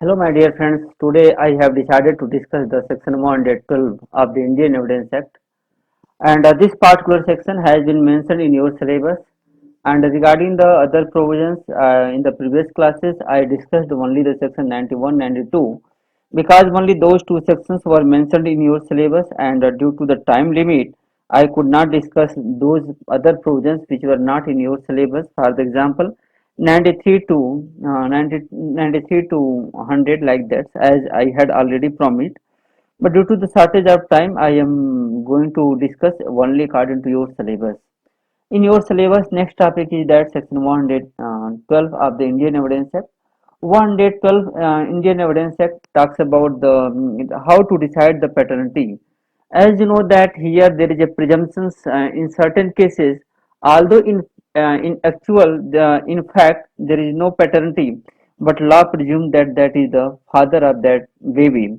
Hello, my dear friends. Today I have decided to discuss the section 112 of the Indian Evidence Act, and this particular section has been mentioned in your syllabus. And regarding the other provisions in the previous classes, I discussed only the section 91, 92, because only those two sections were mentioned in your syllabus, and due to the time limit, I could not discuss those other provisions which were not in your syllabus. For the example, 93 to 93 to 100, like that, as I had already promised. But due to the shortage of time, I am going to discuss only according to your syllabus. In your syllabus, next topic is that section 112 of the Indian Evidence Act. 112 Indian Evidence Act talks about how to decide the paternity. As you know that here there is a presumption in certain cases, although in actual in fact there is no paternity, but law presumes that that is the father of that baby.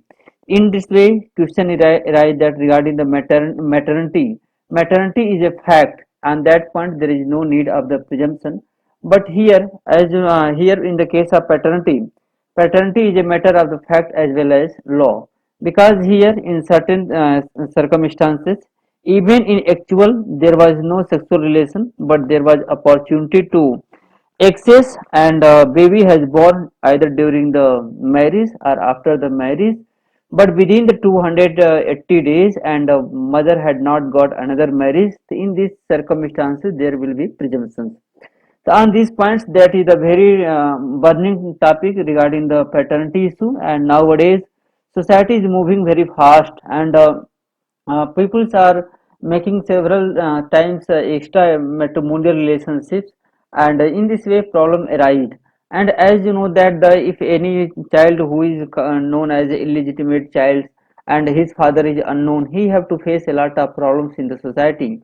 In this way, question arise that regarding the maternity. Maternity is a fact, and that point there is no need of the presumption. But here, here in the case of paternity, paternity is a matter of the fact as well as law, because here in certain circumstances, even in actual there was no sexual relation, but there was opportunity to excess, and baby has born either during the marriage or after the marriage, but within the 280 days, and mother had not got another marriage. In these circumstances there will be presumptions. So on these points, that is a very burning topic regarding the paternity issue, and nowadays society is moving very fast, and peoples are making several times extra matrimonial relationships, and in this way problem arise. And as you know that if any child who is known as a illegitimate child and his father is unknown, he have to face a lot of problems in the society.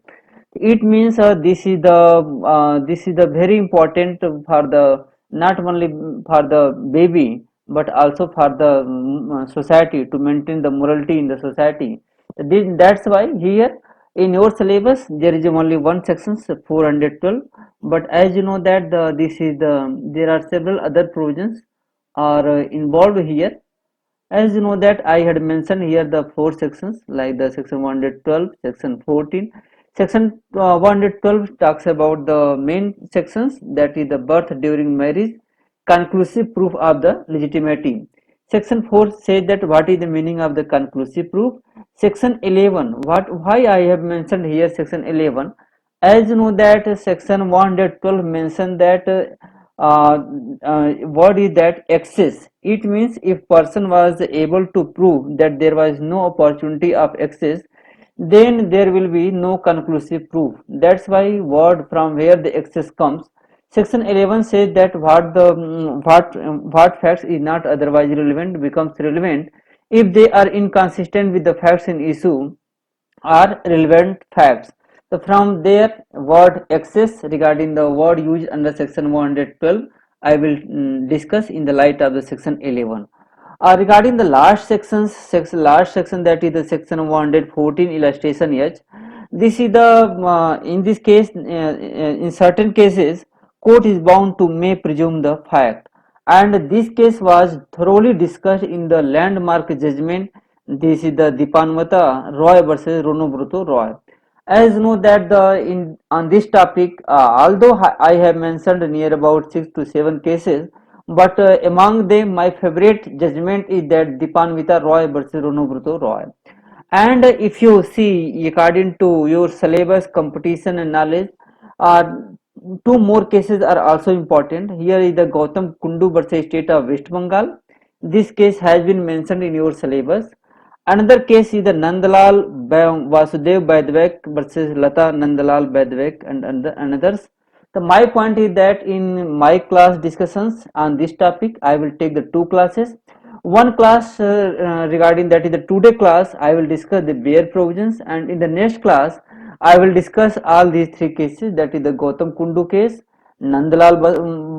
It means this is the very important for the not only for the baby, but also for the society, to maintain the morality in the society. That's why here in your syllabus there is only one section, 412. But as you know that there are several other provisions are involved here. As you know that I had mentioned here the four sections, like the section 112, section 14. Section 112 talks about the main sections, that is the birth during marriage, conclusive proof of the legitimacy. Section 4 says that what is the meaning of the conclusive proof. Section 11, why I have mentioned here section 11. As you know that section 112 mentioned that uh, what is that excess. It means if person was able to prove that there was no opportunity of excess, then there will be no conclusive proof. That's why word from where the excess comes. Section 11 says that what facts is not otherwise relevant becomes relevant if they are inconsistent with the facts in issue are relevant facts. So from there, word excess, regarding the word used under section 112, I will discuss in the light of the section 11. Regarding the last section, that is the section 114, illustration H. This is the in this case, in certain cases, court is bound to may presume the fact, and this case was thoroughly discussed in the landmark judgment. This is the Dipanwata Roy versus Ronobruto Roy. As you know that in on this topic, although I have mentioned near about 6 to 7 cases, but among them my favorite judgment is that Dipanvita Roy versus Ronobruto Roy. And if you see according to your syllabus, competition and knowledge, uh, two more cases are also important. Here is the Gautam Kundu versus State of West Bengal. This case has been mentioned in your syllabus. Another case is the Nandalal Vasudev Baidvek versus Lata Nandalal Baidvek and others. So my point is that in my class discussions on this topic, I will take the two classes. One class regarding, that is the today class, I will discuss the bare provisions, and in the next class I will discuss all these three cases, that is the Gautam Kundu case, Nandalal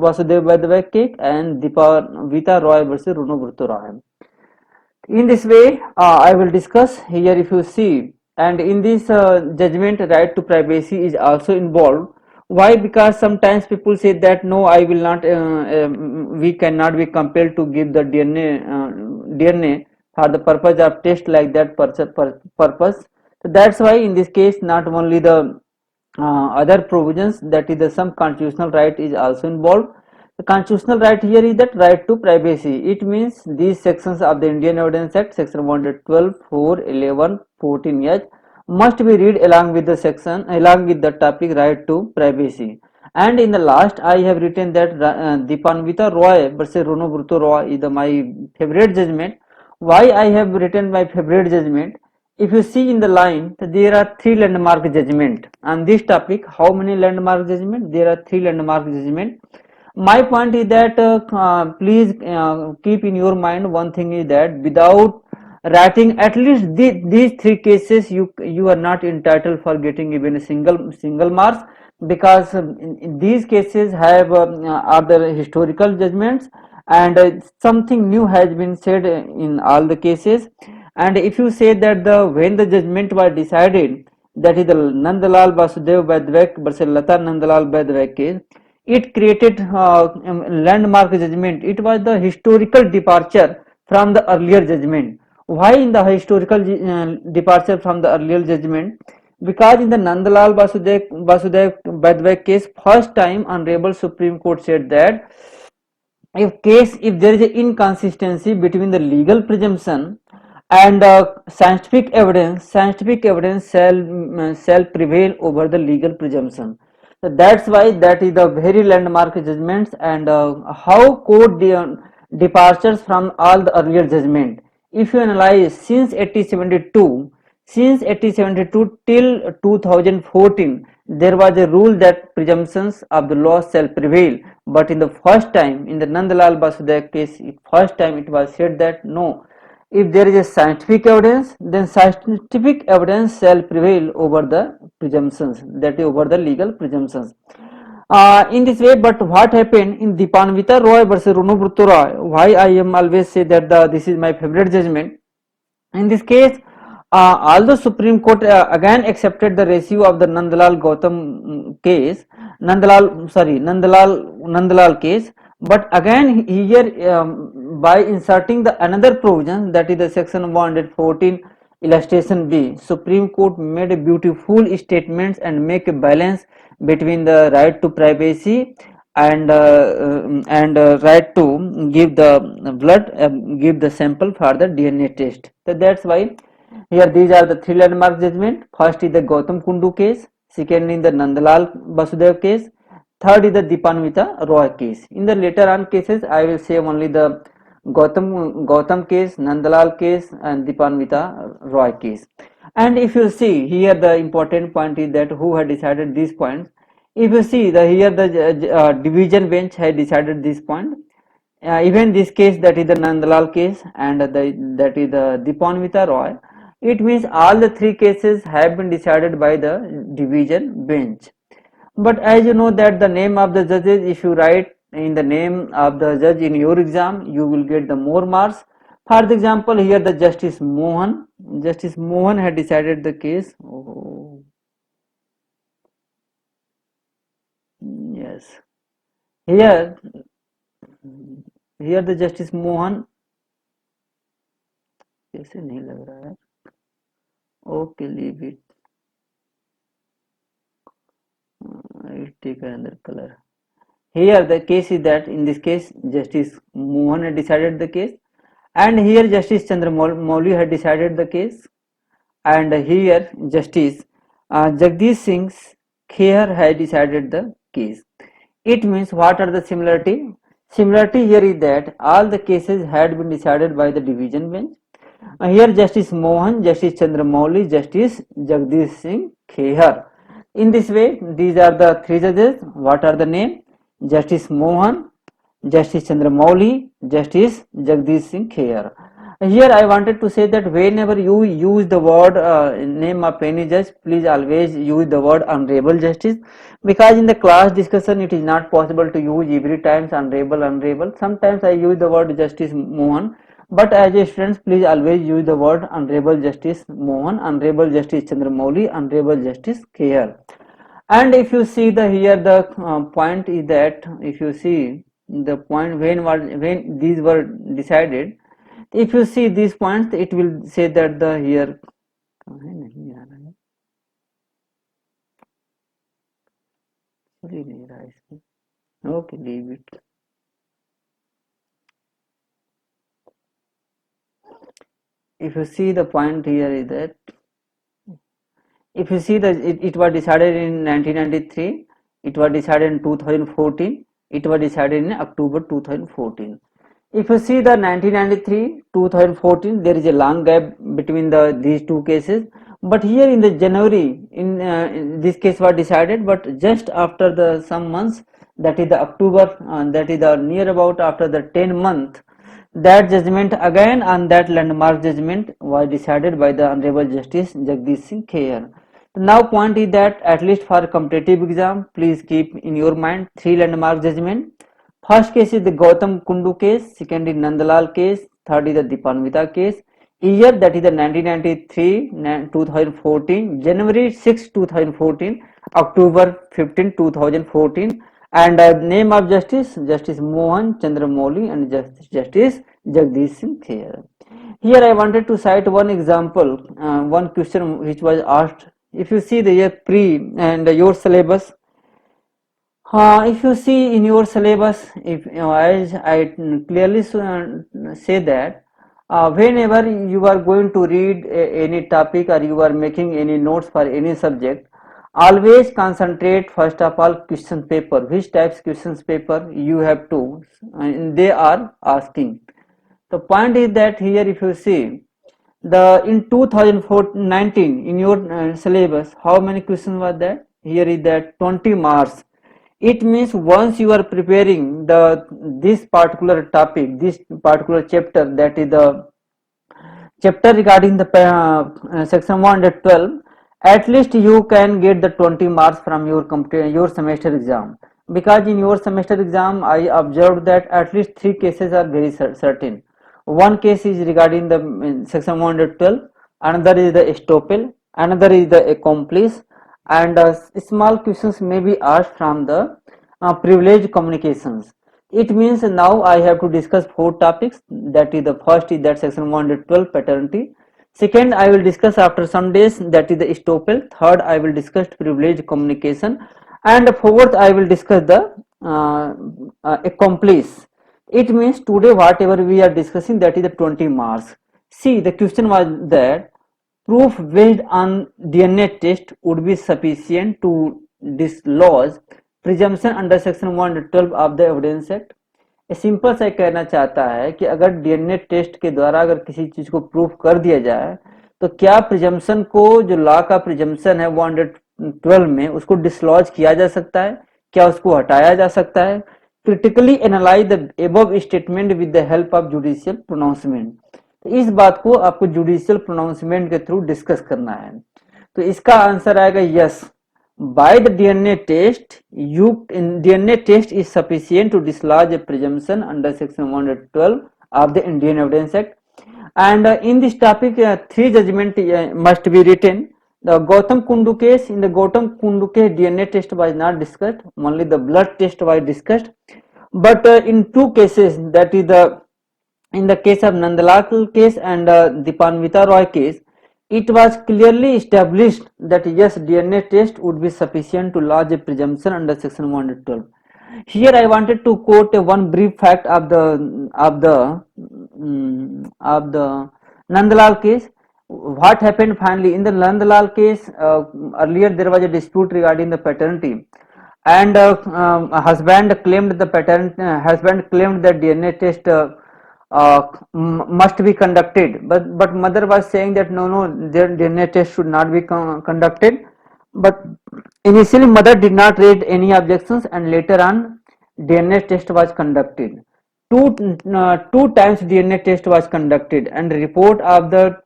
Vasudev Baidvek case, and Deepa Vita Roy versus Runoburto Roy. In this way, I will discuss here, if you see, and in this judgment, right to privacy is also involved. Why? Because sometimes people say that no, I will not, we cannot be compelled to give the DNA for the purpose of test, like that purpose. So that's why in this case not only the other provisions, that is the some constitutional right is also involved. The constitutional right here is that right to privacy. It means these sections of the Indian Evidence Act, section 112, 4, 11, 14H, must be read along with the section, along with the topic right to privacy. And in the last, I have written that Dipanvita Roy versus Ronobrito Roy is my favorite judgment. Why I have written my favorite judgment? If you see in the line, there are three landmark judgment on this topic. How many landmark judgment? There are three landmark judgment. My point is that please keep in your mind one thing is that without writing at least these three cases, you are not entitled for getting even a single marks, because in these cases have are the historical judgments, and something new has been said in all the cases. And if you say that the when the judgment was decided, that is the Nandalal Vasudev Vaidvek versus Lata Nandalal Vaidvek case, it created landmark judgment. It was the historical departure from the earlier judgment. Why in the historical departure from the earlier judgment? Because in the Nandalal Vasudev Vaidvek case, first time Honorable Supreme Court said that if there is an inconsistency between the legal presumption and scientific evidence shall prevail over the legal presumption. So that's why that is the very landmark judgments. And how court departures from all the earlier judgment. If you analyze since 1872, till 2014, there was a rule that presumptions of the law shall prevail. But in the first time, in the Nandalal Basudev case, first time it was said that no, if there is a scientific evidence, then scientific evidence shall prevail over the presumptions, that is over the legal presumptions. In this way, but what happened in Dipanvita Roy versus Runubruttu Roy? Why I am always say that this is my favorite judgment. In this case, although Supreme Court again accepted the ratio of the Nandalal Gautam case, Nandalal case, but again here by inserting the another provision, that is the section 114 illustration B, Supreme Court made a beautiful statements and make a balance between the right to privacy and right to give the blood, give the sample for the DNA test. So that's why here these are the three landmark judgment. First is the Gautam Kundu case, second is the Nandalal Basudev case, third is the Dipanvita Roy case. In the later on cases, I will say only the Gautam case, Nandalal case, and Dipanvita Roy case. And if you see here, the important point is that who had decided these points. If you see the here the division bench had decided this point. Even this case, that is the Nandalal case, and that is the Dipanvita Roy. It means all the three cases have been decided by the division bench. But as you know that the name of the judges, if you write in the name of the judge in your exam, you will get the more marks. For example, here the Justice Mohan had decided the case. Oh, yes. Here, here the Justice Mohan, कैसे नहीं लग रहा है? Okay, leave it. I'll take another color. Here the case is that in this case Justice Mohan had decided the case, and here Justice Chandramouli had decided the case, and here Justice Jagdish Singh Kher had decided the case. It means what are the similarity? Similarity here is that all the cases had been decided by the division bench. Here Justice Mohan, Justice Chandramouli, Justice Jagdish Singh Kher. In this way, these are the three judges. What are the name? Justice Mohan, Justice Chandramouli, Justice Jagdish Singh Kher. Here I wanted to say that whenever you use the word name of any judge, please always use the word honorable justice, because in the class discussion it is not possible to use every time honorable. Sometimes I use the word Justice Mohan, but as a students, please always use the word honorable Justice Mohan, honorable Justice Chandramouli, honorable Justice Kher. And if you see the here the point is that if you see the point when these were decided, if you see these points, it will say that the here okay, leave it. If you see the point here is that if you see that it was decided in 1993, it was decided in 2014, it was decided in October 2014. If you see the 1993 2014, there is a long gap between these two cases, but here in the January in this case was decided, but just after the some months, that is the October, that is the near about after the 10 month, that judgment again on that landmark judgment was decided by the Honorable Justice Jagdish Singh Kher. Now point is that at least for competitive exam, please keep in your mind three landmark judgment. First case is the Gautam Kundu case, second is Nandalal case, third is the Dipanvita case. Year that is the 1993, 2014, January 6, 2014, October 15, 2014, and name of Justice Mohan Chandramouli and Justice Jagdish Singh Kher. Here I wanted to cite one example, one question which was asked. If you see the year pre and your syllabus, if you see in your syllabus, if as I clearly say that whenever you are going to read any topic or you are making any notes for any subject, always concentrate first of all question paper, which types questions paper you have to, they are asking. The point is that here if you see the in 2019 in your syllabus, how many questions were that? Here is that 20 marks. It means once you are preparing the this particular topic, this particular chapter, that is the chapter regarding the section 112, at least you can get the 20 marks from your semester exam, because in your semester exam I observed that at least three cases are very certain. One case is regarding the section 112, another is the estoppel, another is the accomplice, and small questions may be asked from the privileged communications. It means now I have to discuss four topics. That is the first is that section 112 paternity. Second, I will discuss after some days, that is the estoppel. Third, I will discuss privileged communication, and fourth, I will discuss the accomplice. It means today whatever we are discussing, that is the 20 marks. See, the question was that proof based on DNA test would be sufficient to dislodge presumption under section 112 of the evidence act. Simple सा कहना चाहता है कि अगर DNA test के द्वारा अगर किसी चीज को प्रूफ कर दिया जाए, तो क्या प्रिजम्पशन को, जो लॉ का प्रिजम्पशन है 112 में, उसको डिसलॉज किया जा सकता है, क्या उसको हटाया जा सकता है? Critically analyse the above statement with the help of judicial pronouncement. तो इस बात को आपको जुडिशियल प्रोनाउंसमेंट के थ्रू डिस्कस करना है। तो इसका आंसर आएगा yes. By the DNA test, DNA test is sufficient to dislodge a presumption under section 112 of the Indian Evidence Act. And in this topic, three judgment must be written. The Gautam Kundu case, in the Gautam Kundu case, DNA test was not discussed, only the blood test was discussed. But in two cases, that is in the case of Nandalal case and Dipanvita Roy case, it was clearly established that yes, DNA test would be sufficient to lodge a presumption under section 112. Here I wanted to quote one brief fact of the Nandalal case. What happened finally in the Nandalal case? Earlier there was a dispute regarding the paternity, and husband claimed that DNA test must be conducted, but mother was saying that no, their DNA test should not be conducted. But initially mother did not raise any objections, and later on DNA test was conducted. Two times DNA test was conducted, and report of the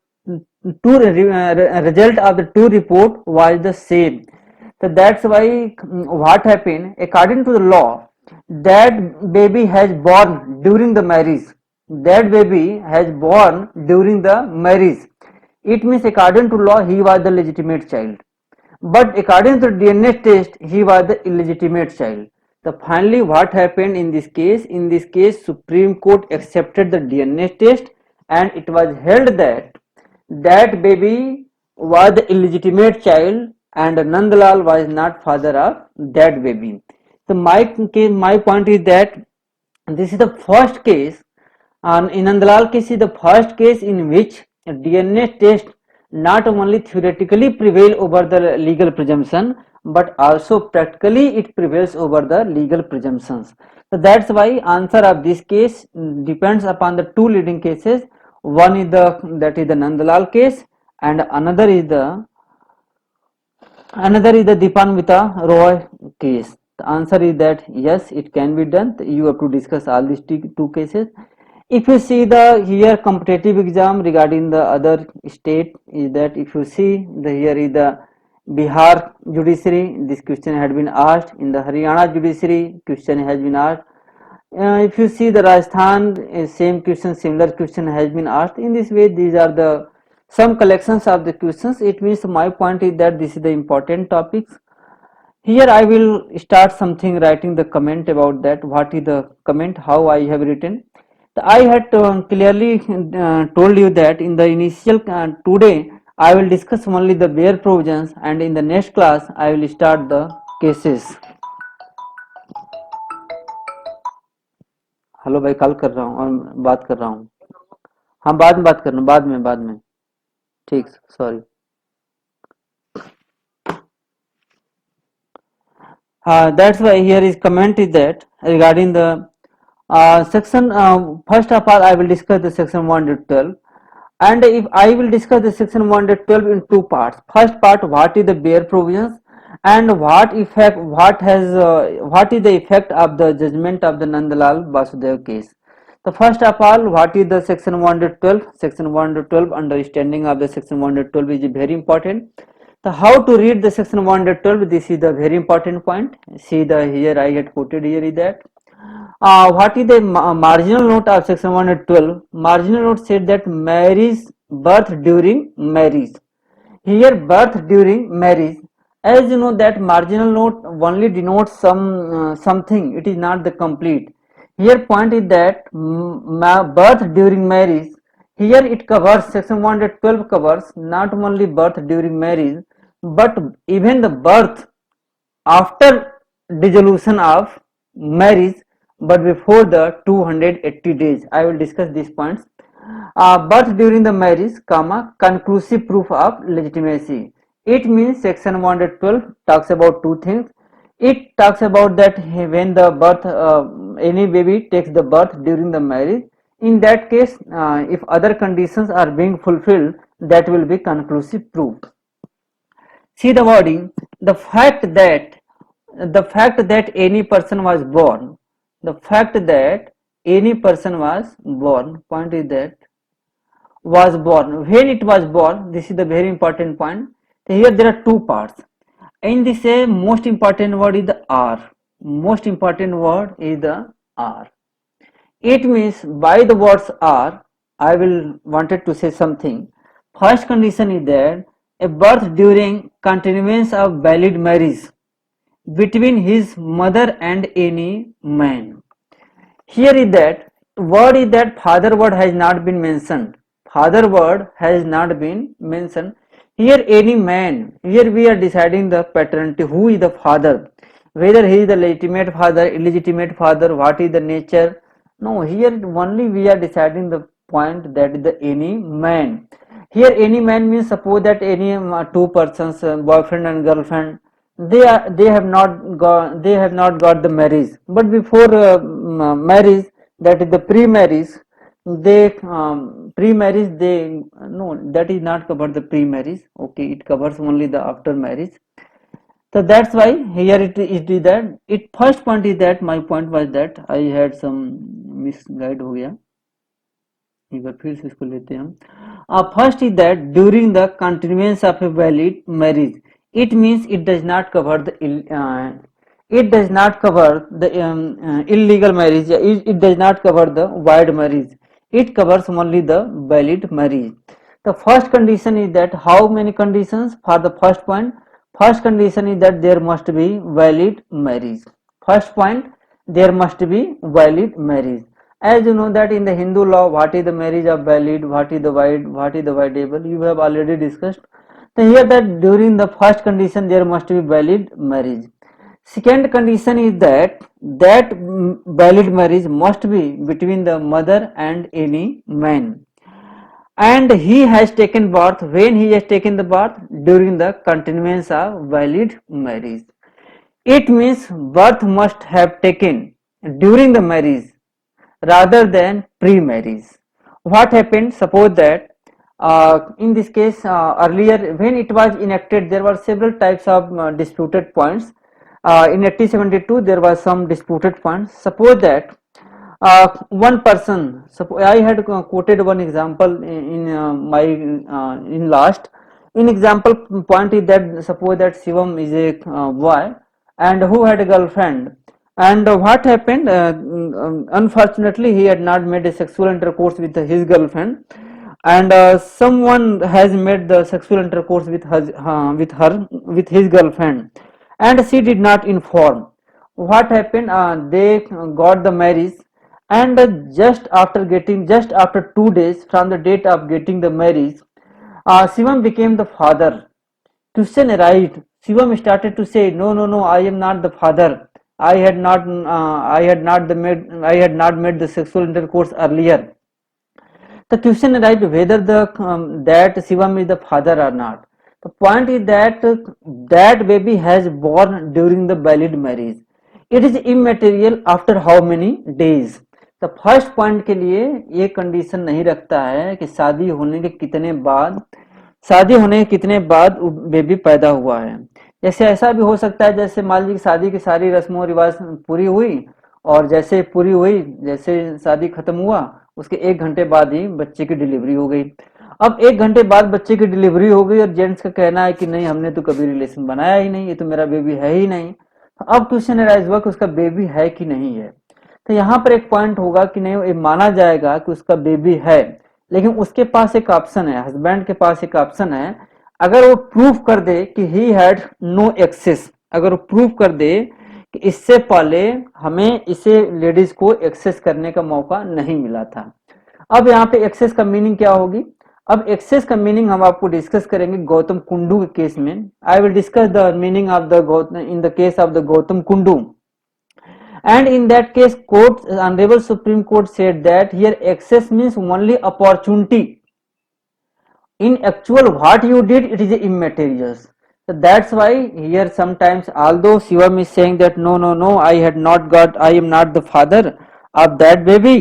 result of the two report was the same. So that's why what happened, according to the law, that baby has born during the marriage. That baby has born during the marriage. It means according to law he was the legitimate child. But according to DNA test, he was the illegitimate child. So finally, what happened in this case? In this case, Supreme Court accepted the DNA test, and it was held that that baby was the illegitimate child, and Nandlal was not father of that baby. So my point is that this is the first case, and in Nandlal case is the first case in which a DNA test not only theoretically prevail over the legal presumption, but also practically it prevails over the legal presumptions. So that's why answer of this case depends upon the two leading cases. One is the Nandlal case, and another is the Dipanvita Roy case. The answer is that yes, it can be done. You have to discuss all these two cases. If you see the here competitive exam regarding the other state, is that if you see the here is the Bihar judiciary, this question had been asked. In the Haryana judiciary, question has been asked. If you see the Rajasthan, same question, similar question has been asked. In this way, these are the some collections of the questions. It means my point is that this is the important topics. Here I will start something writing the comment about that. What is the comment? How I have written. I had clearly told you that in the initial today I will discuss only the bare provisions, and in the next class I will start the cases. Hello भाई, call कर रहा हूँ और बात कर रहा हूँ. हाँ, बाद में बात करना, बाद में ठीक. Sorry. That's why here is comment is that regarding the section, first of all I will discuss the section 112, and if I will discuss the section 112 in two parts. First part, what is the bare provisions, and what is the effect of the judgment of the Nandlal Vasudev case. So first of all, what is the section 112? Section 112, understanding of the section 112 is very important. So how to read the section 112? This is the very important point. See the here I had quoted here is that what is the marginal note of section 112? Marginal note said that marriage, birth during marriage. Here birth during marriage. As you know that marginal note only denotes something. It is not the complete. Here point is that birth during marriage. Here it covers, section 112 covers not only birth during marriage, but even the birth after dissolution of marriage, but before the 280 days. I will discuss these points. Birth during the marriage, comma, conclusive proof of legitimacy. It means section 112 talks about two things. It talks about that when the birth, any baby takes the birth during the marriage, in that case, if other conditions are being fulfilled, that will be conclusive proof. See the wording, the fact that any person was born, the fact that any person was born, point is that was born, when it was born, this is the very important point. Here there are two parts. In this most important word is the R. Most important word is the R. It means by the words R, I will wanted to say something. First condition is that a birth during continuance of valid marriage between his mother and any man. Here is that word is that father word has not been mentioned. Father word has not been mentioned. Here any man, here we are deciding the paternity, who is the father, whether he is the legitimate father, illegitimate father, what is the nature. No, here only we are deciding the point that is the any man. Here any man means suppose that any two persons, boyfriend and girlfriend, they have not got the marriage, but before marriage, that is the pre-marriage, they no, that is not covered the pre-marriage. Okay, it covers only the after marriage. So that's why here it is that it first point is that my point was that I had some misguide हो गया, एक बार फिर से इसको लेते हैं हम. First is that during the continuance of a valid marriage, it means it does not cover the illegal marriage. It does not cover the void marriage. It covers only the valid marriage. The first condition is that how many conditions for the first point? First condition is that there must be valid marriage. First point, there must be valid marriage. As you know that in the Hindu law, what is the marriage of valid, what is the void, what is the voidable, you have already discussed. So here that during the first condition there must be valid marriage. Second condition is that valid marriage must be between the mother and any man, and he has taken birth. When he has taken the birth? During the continuance of valid marriage. It means birth must have taken during the marriage rather than pre-marriage. What happened? Suppose that in this case, earlier when it was enacted, there were several types of disputed points. In 1872 there was some disputed points. Suppose that one person, suppose I had quoted one example in my in last. In example point is that suppose that Shivam is a boy and who had a girlfriend, and what happened, unfortunately he had not made a sexual intercourse with his girlfriend, and someone has made the sexual intercourse with with his girlfriend, and she did not inform. What happened, they got the marriage, and just after 2 days from the date of getting the marriage, Shivam became the father. Question arrived. Shivam started to say, "No, no, no! I am not the father. I had not made the sexual intercourse earlier." The question arrived whether the that Shivam is the father or not. The point is that that baby has born during the valid marriage. It is immaterial after how many days. तो first point के लिए ये condition नहीं रखता है कि शादी होने के कितने बाद बेबी पैदा हुआ है। जैसे ऐसा भी हो सकता है, जैसे मान लीजिए शादी की सारी रस्मों रिवाज पूरी हुई और जैसे पूरी हुई, जैसे शादी खत्म हुआ उसके 1 घंटे बाद ही बच्चे की डिलीवरी हो गई। अब 1 घंटे बाद बच्चे की डिलीवरी हो गई और जेंट्स का कहना है कि नहीं, हमने तो कभी रिलेशन बनाया ही नहीं, ये तो मेरा बेबी है ही नहीं। अब क्वेश्चन राइज हुआ कि उसका बेबी है कि नहीं है। तो यहाँ पर एक पॉइंट होगा कि नहीं, ये माना जाएगा कि उसका बेबी है, लेकिन उसके पास एक ऑप्शन है, हस्बैंड के पास एक ऑप्शन है। अगर वो प्रूफ कर दे कि ही हैड नो एक्सेस, अगर वो प्रूफ कर दे कि इससे पहले हमें इसे लेडीज को एक्सेस करने का मौका नहीं मिला था। अब यहाँ पे एक्सेस का मीनिंग क्या होगी? अब एक्सेस का मीनिंग हम आपको डिस्कस करेंगे गौतम कुंडू के केस में। I will discuss the meaning of the in the case of the Gautam Kundu, and in that case court, honorable Supreme Court said that here access means only opportunity. In actual what you did, it is immaterial. So that's why here sometimes, although Shivam is saying that no, no, no, I am not the father of that baby,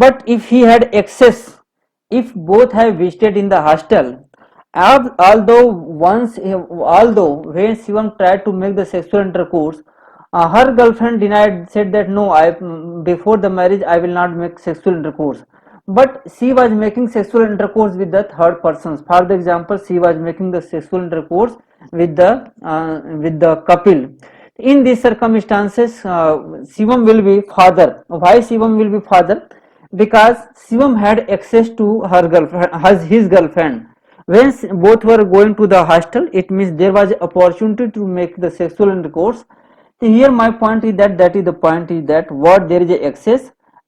but if he had access, if both have visited in the hostel, although when Shivam tried to make the sexual intercourse, her girlfriend denied, said that no, before the marriage I will not make sexual intercourse, but she was making sexual intercourse with the third persons. For the example, she was making the sexual intercourse with the couple. In these circumstances, Shivam will be father. Why Shivam will be father? Because Shivam had access to her girlfriend, his girlfriend. When both were going to the hostel, it means there was opportunity to make the sexual intercourse. So here my point is that is the point is that what there is a excess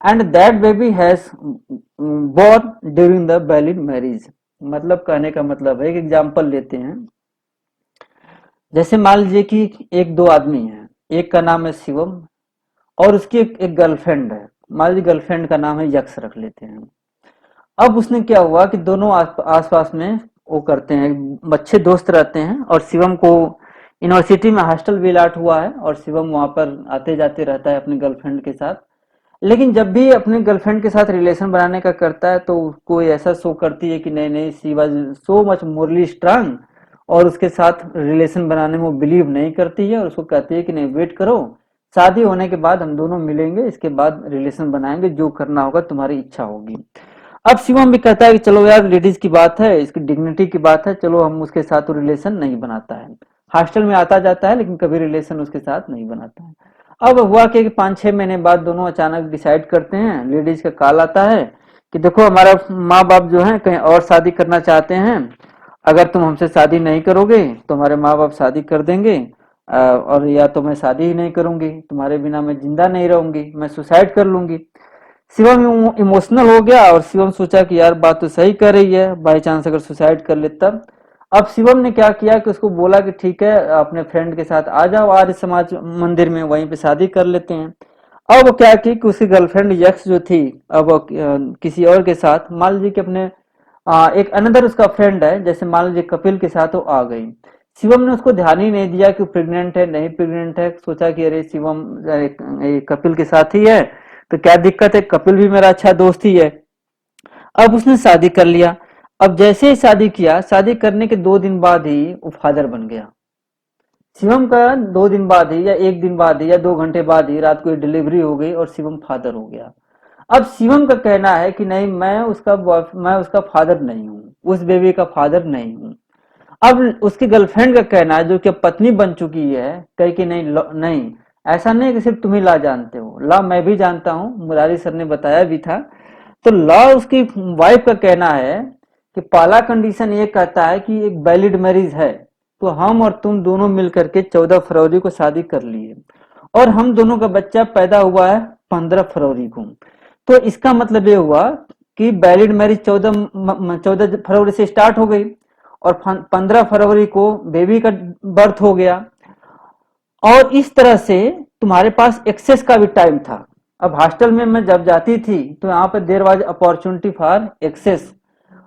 and that baby has born during the valid marriage। मतलब कहने का मतलब है, एक example लेते हैं। जैसे मान लीजिए कि एक दो आदमी हैं, एक का नाम है शिवम और उसकी एक गर्लफ्रेंड है। मान लीजिए गर्लफ्रेंड का नाम है यक्ष रख लेते हैं। अब उसने क्या हुआ कि दोनों आसपास में वो करते हैं, अच्छे दोस्त रहते हैं और शिवम को यूनिवर्सिटी में हॉस्टल भी अलॉट हुआ है और शिवम वहां पर आते जाते रहता है अपनी गर्लफ्रेंड के साथ। लेकिन जब भी अपनी गर्लफ्रेंड के साथ रिलेशन बनाने का करता है तो कोई ऐसा शो करती है कि नहीं नहीं, she was so much morally strong, और उसके साथ रिलेशन बनाने में वो बिलीव नहीं करती है और उसको कहती है कि नहीं, वेट करो, शादी होने के बाद हम दोनों मिलेंगे, इसके बाद रिलेशन बनाएंगे, जो करना होगा तुम्हारी इच्छा होगी। अब शिवम भी कहता है कि चलो यार, लेडीज की बात है, इसकी डिग्निटी की बात है, चलो हम उसके साथ तो रिलेशन नहीं बनाता है। हॉस्टल में आता जाता है लेकिन कभी रिलेशन उसके साथ नहीं बनाता है। अब हुआ कि 5-6 महीने बाद दोनों अचानक डिसाइड करते हैं, लेडीज का कॉल आता है कि देखो हमारा माँ बाप जो है कहीं और शादी करना चाहते हैं अगर तुम हमसे शादी नहीं करोगे तो हमारे माँ बाप शादी कर देंगे, और या तो मैं शादी ही नहीं करूंगी, तुम्हारे बिना मैं जिंदा नहीं रहूंगी, मैं सुसाइड कर लूंगी। शिवम इमोशनल हो गया और शिवम सोचा कि यार बात तो सही कर रही है, बाई चांस अगर सुसाइड कर लेता। अब शिवम ने क्या किया कि उसको बोला कि ठीक है, अपने फ्रेंड के साथ आ जाओ आर्य समाज मंदिर में, वहीं पे शादी कर लेते हैं। अब वो क्या की कि उसकी गर्लफ्रेंड यक्स जो थी, अब वो किसी और के साथ, मान लीजिए कि अपने एक अनदर उसका फ्रेंड है, जैसे मान लीजिए कपिल के साथ वो आ गई। शिवम ने उसको ध्यान ही नहीं दिया कि वो प्रेग्नेंट है नहीं प्रेग्नेंट है, सोचा कि अरे शिवम कपिल के साथ ही है तो क्या दिक्कत है, कपिल भी मेरा अच्छा दोस्त ही है। अब उसने शादी कर लिया। अब जैसे ही शादी किया, शादी करने के 2 दिन बाद ही वो फादर बन गया। शिवम का 2 दिन बाद ही या 1 दिन बाद ही या 2 घंटे बाद ही रात को डिलीवरी हो गई और शिवम फादर हो गया। अब शिवम का कहना है कि नहीं, मैं उसका फादर नहीं हूँ, उस बेबी का फादर नहीं हूँ। अब उसकी गर्लफ्रेंड का कहना है, जो कि अब पत्नी बन चुकी है, कही कि नहीं नहीं, ऐसा नहीं कि सिर्फ तुम ही ला जानते हो, ला मैं भी जानता हूँ, मुरारी सर ने बताया भी था। तो लॉ उसकी वाइफ का कहना है कि पहला कंडीशन ये कहता है कि एक वैलिड मैरिज है, तो हम और तुम दोनों मिलकर के 14 फरवरी को शादी कर लिए और हम दोनों का बच्चा पैदा हुआ है 15 फरवरी को। तो इसका मतलब ये हुआ कि वैलिड मैरिज 14 फरवरी से स्टार्ट हो गई और 15 फरवरी को बेबी का बर्थ हो गया। और इस तरह से तुम्हारे पास एक्सेस का भी टाइम था। अब हॉस्टल में मैं जब जाती थी तो यहाँ पे there was opportunity for access.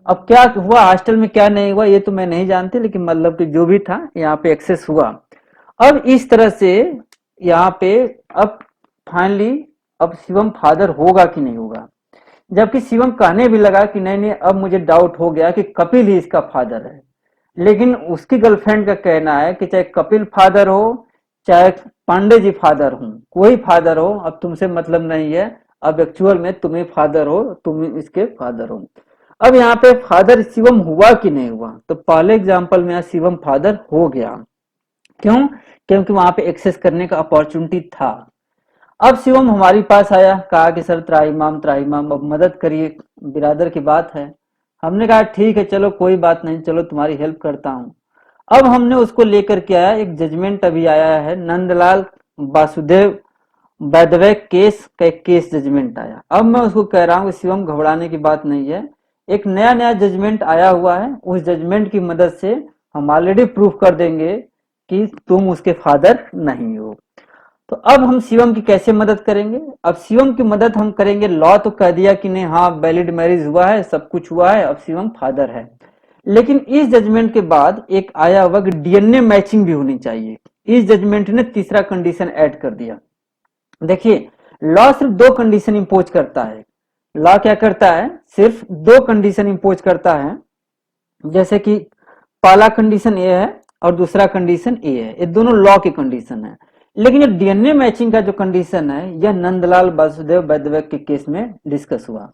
अब क्या हुआ हॉस्टल में क्या नहीं हुआ ये तो मैं नहीं जानती, लेकिन मतलब कि जो भी था यहाँ पे एक्सेस हुआ। अब इस तरह से यहाँ पे अब फाइनली अब शिवम फादर होगा कि नहीं होगा, जबकि शिवम कहने भी लगा कि नहीं नहीं, अब मुझे डाउट हो गया कि कपिल ही इसका फादर है। लेकिन उसकी गर्लफ्रेंड का कहना है कि चाहे कपिल फादर हो चाहे पांडे जी फादर हो, कोई फादर हो, अब तुमसे मतलब नहीं है, अब एक्चुअल में तुम ही फादर हो, तुम ही इसके फादर हो। अब यहाँ पे फादर शिवम हुआ कि नहीं हुआ, तो पहले एग्जाम्पल में शिवम फादर हो गया। क्यों? क्योंकि वहां पे एक्सेस करने का अपॉर्चुनिटी था। अब शिवम हमारे पास आया, कहा कि सर त्राहिमाम त्राहिमाम अब मदद करिए, बिरादर की बात है। हमने कहा ठीक है चलो कोई बात नहीं, चलो तुम्हारी हेल्प करता हूँ। अब हमने उसको लेकर के आया, एक जजमेंट अभी आया है, नंदलाल वासुदेव वैद्यवैक केस का एक केस जजमेंट आया। अब मैं उसको कह रहा हूँ शिवम घबराने की बात नहीं है, एक नया नया जजमेंट आया हुआ है, उस जजमेंट की मदद से हम ऑलरेडी प्रूफ कर देंगे कि तुम उसके फादर नहीं हो। तो अब हम शिवम की कैसे मदद करेंगे? अब शिवम की मदद हम करेंगे, लॉ तो कह दिया कि नहीं हाँ वैलिड मैरिज हुआ है, सब कुछ हुआ है, अब शिवम फादर है। लेकिन इस जजमेंट के बाद एक आया हुआ कि डीएनए मैचिंग भी होनी चाहिए। इस जजमेंट ने तीसरा कंडीशन ऐड कर दिया। देखिए, लॉ सिर्फ 2 कंडीशन इंपोज करता है। लॉ क्या करता है? सिर्फ 2 कंडीशन इंपोज करता है। जैसे कि पहला कंडीशन ए है और दूसरा कंडीशन ए है, ये दोनों लॉ की कंडीशन है। लेकिन ये डीएनए मैचिंग का जो कंडीशन है, यह नंदलाल वासुदेव वैद्यवैक के केस में डिस्कस हुआ।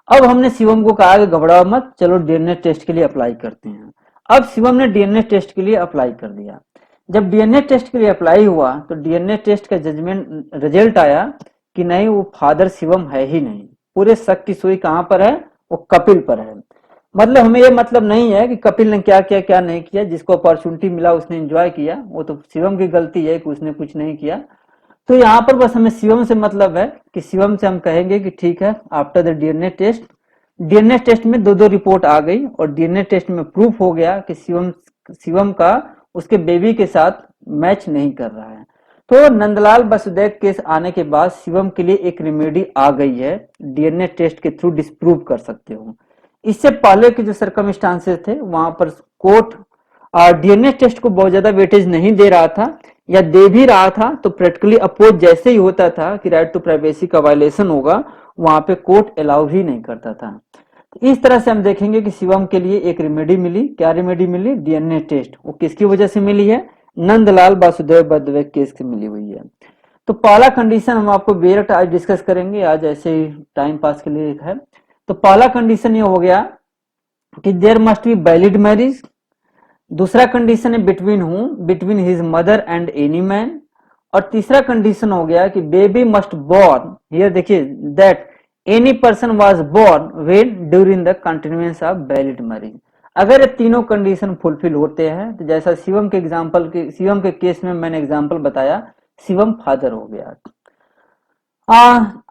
अब हमने शिवम को कहा कि घबराओ मत, चलो डीएनए टेस्ट के लिए अप्लाई करते हैं। अब शिवम ने डीएनए टेस्ट के लिए अप्लाई कर दिया। जब डीएनए टेस्ट के लिए अप्लाई हुआ तो डीएनए टेस्ट का जजमेंट रिजल्ट आया कि नहीं, वो फादर शिवम है ही नहीं। पूरे शक की सुई कहां पर है? वो कपिल पर है। मतलब हमें ये मतलब नहीं है कि कपिल ने क्या किया क्या नहीं किया, जिसको अपॉर्चुनिटी मिला उसने एंजॉय किया, वो तो शिवम की गलती है कि उसने कुछ नहीं किया। तो यहाँ पर बस हमें शिवम से मतलब है कि शिवम से हम कहेंगे कि ठीक है, आफ्टर द डीएनए टेस्ट में दो दो रिपोर्ट आ गई और डीएनए टेस्ट में प्रूफ हो गया कि शिवम शिवम का उसके बेबी के साथ मैच नहीं कर रहा है। तो नंदलाल वासुदेव केस आने के बाद शिवम के लिए एक रेमेडी आ गई है, डीएनए टेस्ट के थ्रू डिस्प्रूव कर सकते हो। इससे पहले के जो सरकमस्टांसेस थे वहां पर कोर्ट डीएनए टेस्ट को बहुत ज्यादा वेटेज नहीं दे रहा था, या दे भी रहा था तो प्रैक्टिकली अपोज जैसे ही होता था कि राइट टू प्राइवेसी का वायलेशन होगा, वहां पे कोर्ट अलाउ ही नहीं करता था। तो इस तरह से हम देखेंगे कि शिवम के लिए एक रेमेडी मिली। क्या रेमेडी मिली? DNA test. वो किसकी वजह से मिली है? नंदलाल वासुदेव वैद्यवैक केस से मिली हुई है। तो पहला कंडीशन हम आपको बेरट आज डिस्कस करेंगे, आज ऐसे ही टाइम पास के लिए है। तो पहला कंडीशन ये हो गया कि there must be valid marriage. दूसरा कंडीशन है between whom, between his mother and any man. और तीसरा कंडीशन हो गया कि बेबी मस्ट बॉर्न, हियर देखिए, that any person was born when during the continuance of valid marriage. अगर ये तीनों कंडीशन फुलफिल होते हैं तो जैसा शिवम के केस में मैंने एग्जांपल बताया, शिवम फादर हो गया।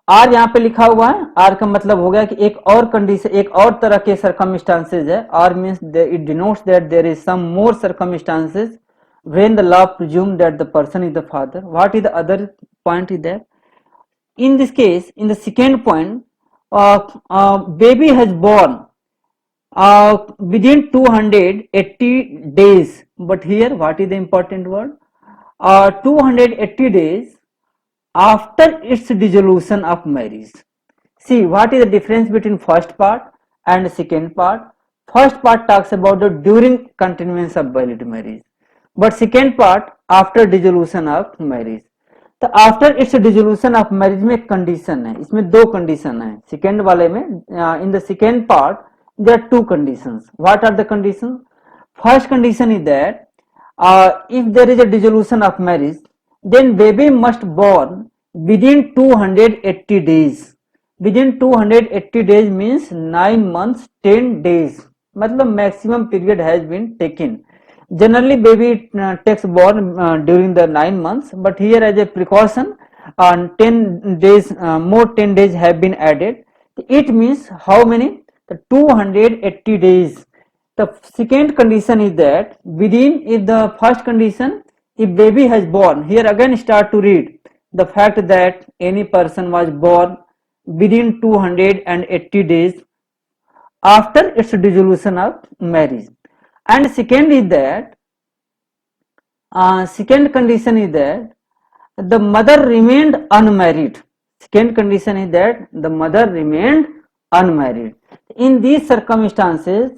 आर यहाँ पे लिखा हुआ है, आर का मतलब हो गया कि एक और कंडीशन, एक और तरह के सर्कमस्टांसेज है। Are means it denotes that there is some more circumstances when the law presumes that the person is the father. What is the other point is that in this case, in the second point, baby has born within 280 days, but here what is the important word? 280 days after its dissolution of marriage. See, what is the difference between first part and second part? First part talks about the during continuance of valid marriage, but second part after dissolution of marriage. तो after it's dissolution of marriage में एक condition है, इसमें दो condition है second वाले में। In the second part there are two conditions. What are the condition? First condition is that if there is a dissolution of marriage, then baby must born within 280 days. Within 280 days means 9 months 10 days, मतलब maximum period has been taken. Generally baby takes born during the 9 months, but here as a precaution 10 days more 10 days have been added. It means how many? The 280 days. The second condition is that within, if the first condition, if baby has born, here again start to read the fact that any person was born within 280 days after its dissolution of marriage. And second is that second condition is that the mother remained unmarried. Second condition is that the mother remained unmarried. In these circumstances,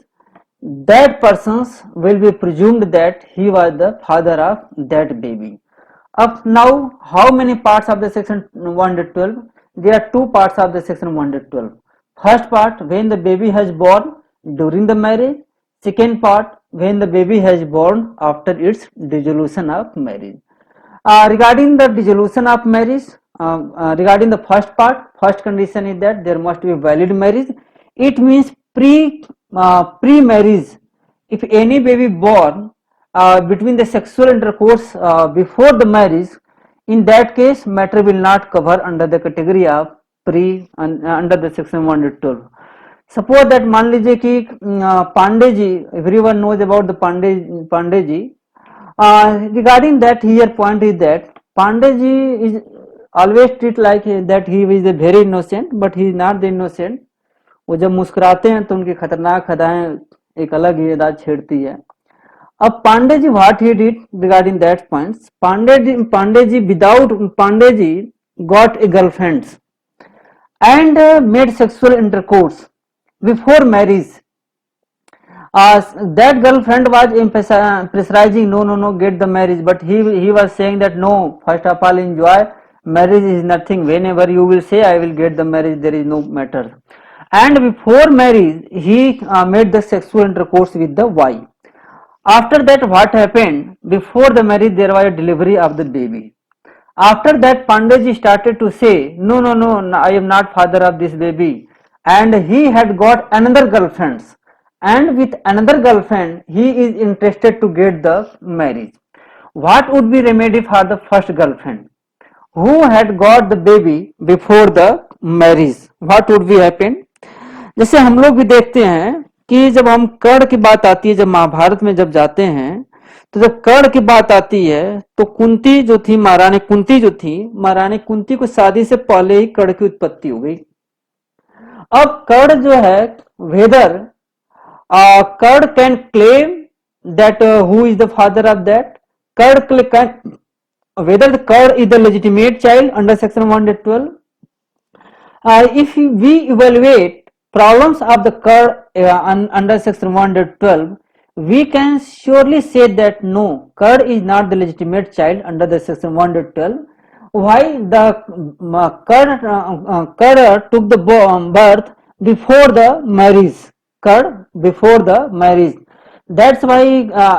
that persons will be presumed that he was the father of that baby. Up now, how many parts of the section 112? There are two parts of the section 112. First part, when the baby has born during the marriage. Second part, when the baby has born after its dissolution of marriage. Regarding the dissolution of marriage, regarding the first part, first condition is that there must be valid marriage. It means pre-marriage. If any baby born between the sexual intercourse before the marriage, in that case matter will not cover under the category of under the section 112. Suppose that मान लीजिए कि Pandey ji, everyone knows about the Pandey ji, regarding that here point is that Pandey ji is always treat like that he is a very innocent, but he is not the innocent. वो जब मुस्कुराते हैं तो उनकी खतरनाक अदाएं एक अलग ही अदा छेड़ती है। अब Pandey ji what he did regarding that points, Pandey ji got a girlfriend and made sexual intercourse before marriage. That girlfriend was pressurizing, no, get the marriage, but he was saying that no, first of all enjoy, marriage is nothing, whenever you will say I will get the marriage, there is no matter. And before marriage he made the sexual intercourse with the wife. After that what happened? Before the marriage there was a delivery of the baby. After that Pandey started to say no, I am not father of this baby, and he had got another girlfriend, and with another girlfriend he is interested to get the marriage. What would be remedy for the first girlfriend who had got the baby before the marriage? What would be happen? जैसे हम लोग भी देखते हैं कि जब हम कर्ण की बात आती है, जब महाभारत में जब जाते हैं तो जब कर्ण की बात आती है तो कुंती जो थी, महारानी कुंती को शादी से पहले ही कर्ण की उत्पत्ति हो गई। अब कर्ण जो है, whether Karna can claim that who is the father of that, whether the Kurd is the legitimate child under section 112. If we evaluate problems of the Kurd under section 112, we can surely say that no, Kurd is not the legitimate child under the section 112. Why? The Kurd took the birth before the marriage. Before the marriage. That's why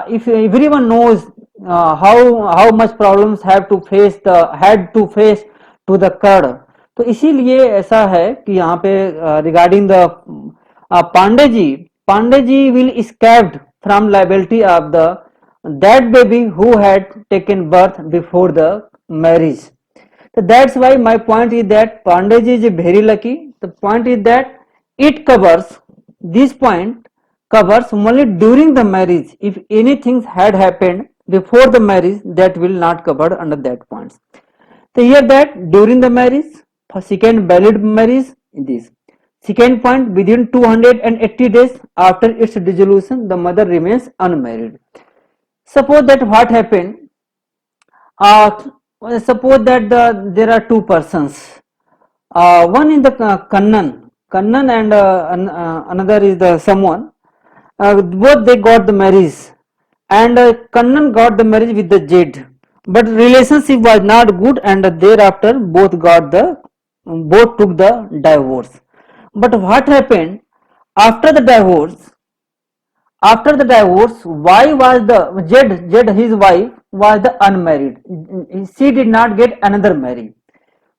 if everyone knows how much problems had to face to the Kurd, तो इसीलिए ऐसा है कि यहाँ पे regarding the Pandey ji Pandeyji will escaped from liability of the that baby who had taken birth before the marriage. So that's why my point is that Pandeyji is very lucky. The point is that it covers this point covers only during the marriage. If anything had happened before the marriage, that will not covered under that points. So here that during the marriage, for second valid marriage, this. Second point, within 280 days after its dissolution, the mother remains unmarried. Suppose that what happened, uh, suppose that there are two persons. One is the Kannan and another is the someone. Both they got the marriage, and Kannan got the marriage with the Jade, but relationship was not good, and thereafter both took the divorce. But what happened after the divorce? After the divorce, why was the Jed his wife was the unmarried? She did not get another marriage.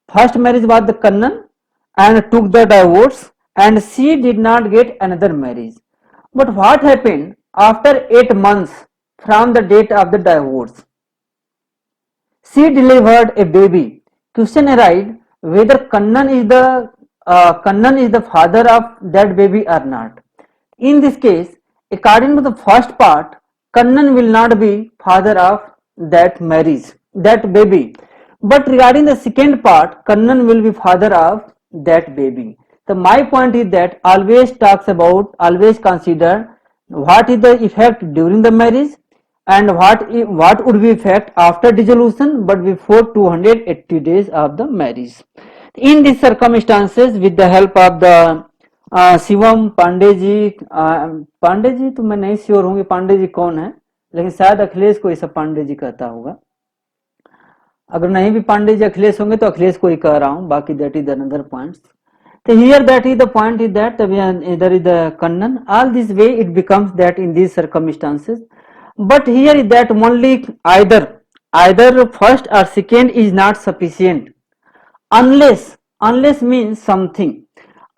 First marriage was the Kannan and took the divorce, and she did not get another marriage. But what happened after 8 months from the date of the divorce? She delivered a baby. Question arrived whether Kannan is the father of that baby or not. In this case, according to the first part, Kannan will not be father of that marriage, that baby. But regarding the second part, Kannan will be father of that baby. So my point is that always consider what is the effect during the marriage and what would be effect after dissolution but before 280 days of the marriage. In these circumstances, with the help of the Shivam Pandey ji तो मैं नहीं sure हूँ कि पांडे जी कौन है, लेकिन शायद अखिलेश को ऐसा पांडे जी कहता होगा. अगर नहीं भी पांडे जी अखिलेश होंगे तो अखिलेश को ही कह रहा हूँ, बाकी that is another points. So here that is the point is that there is the Kannan. All this way it becomes that in these circumstances. But here is that only either first or second is not sufficient. Unless means something.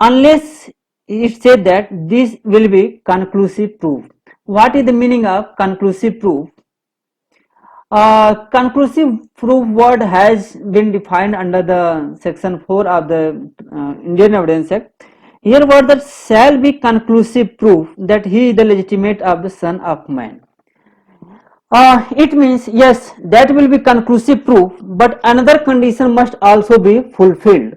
Unless it said that this will be conclusive proof. What is the meaning of conclusive proof? Conclusive proof word has been defined under the section 4 of the Indian Evidence Act. Here word that shall be conclusive proof that he is the legitimate of the son of man. It means yes, that will be conclusive proof, but another condition must also be fulfilled.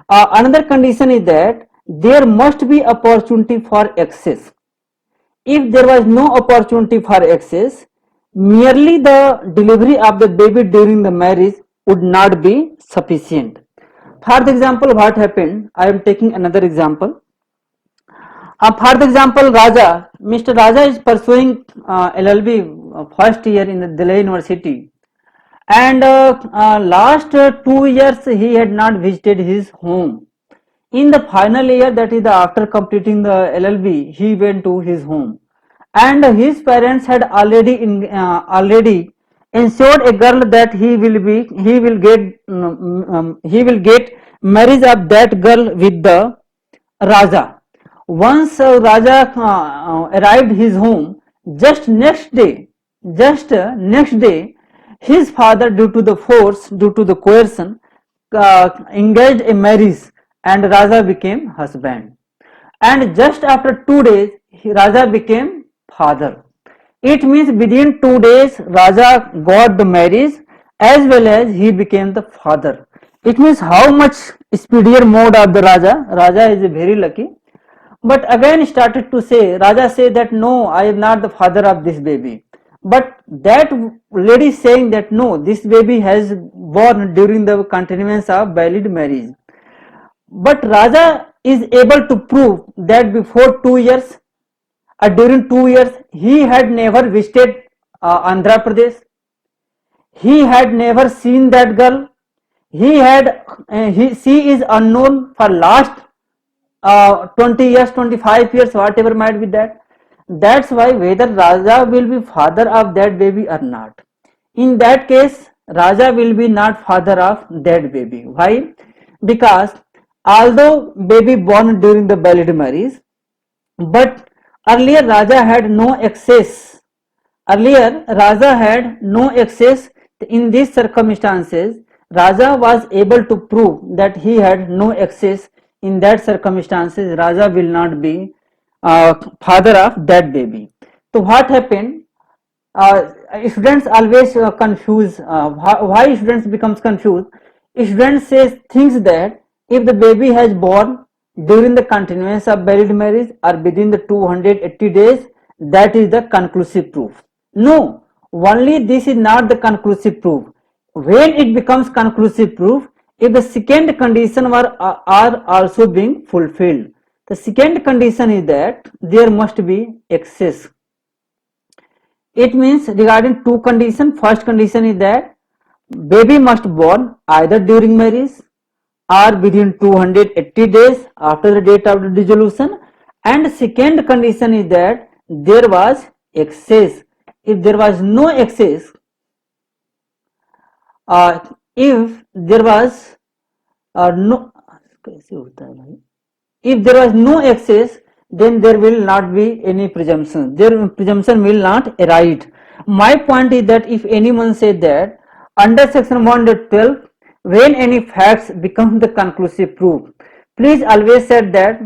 Another condition is that there must be opportunity for access. If there was no opportunity for access, merely the delivery of the baby during the marriage would not be sufficient. For the example, what happened? I am taking another example. For the example, Mr. Raja is pursuing LLB first year in the Delhi University, and last 2 years he had not visited his home. In the final year, that is after completing the LLB, he went to his home, and his parents had already ensured a girl that he will get marriage of that girl with the Raja. Once Raja arrived his home, just next day, his father, due to the coercion, engaged a marriage, and Raja became husband. And just after 2 days, Raja became father. It means within 2 days, Raja got the marriage as well as he became the father. It means how much speedier mode of the Raja. Raja is very lucky. But again started to say, Raja said that no, I am not the father of this baby. But that lady saying that no, this baby has born during the continuance of valid marriage. But Raja is able to prove that before 2 years or during 2 years he had never visited Andhra Pradesh. He had never seen that girl. She is unknown for last 20 years, 25 years, whatever might be that. That's why whether Raja will be father of that baby or not. In that case, Raja will be not father of that baby. Why? Because although baby born during the valid marriage, but Earlier, Raja had no access. Earlier, Raja had no access. In these circumstances, Raja was able to prove that he had no access. In that circumstances, Raja will not be father of that baby. So what happened? Students always confuse. Why students becomes confused? Students says things that if the baby has born during the continuance of valid marriage or within the 280 days, that is the conclusive proof. No, only this is not the conclusive proof. When it becomes conclusive proof, if the second condition are also being fulfilled. The second condition is that there must be excess. It means regarding two conditions. First condition is that baby must born either during marriage or within 280 days after the date of the dissolution. And second condition is that there was excess. If there was no excess, if there was no, if there was no excess, then there will not be any presumption. Their presumption will not arise. My point is that if anyone said that under section 112, when any facts become the conclusive proof, please always said that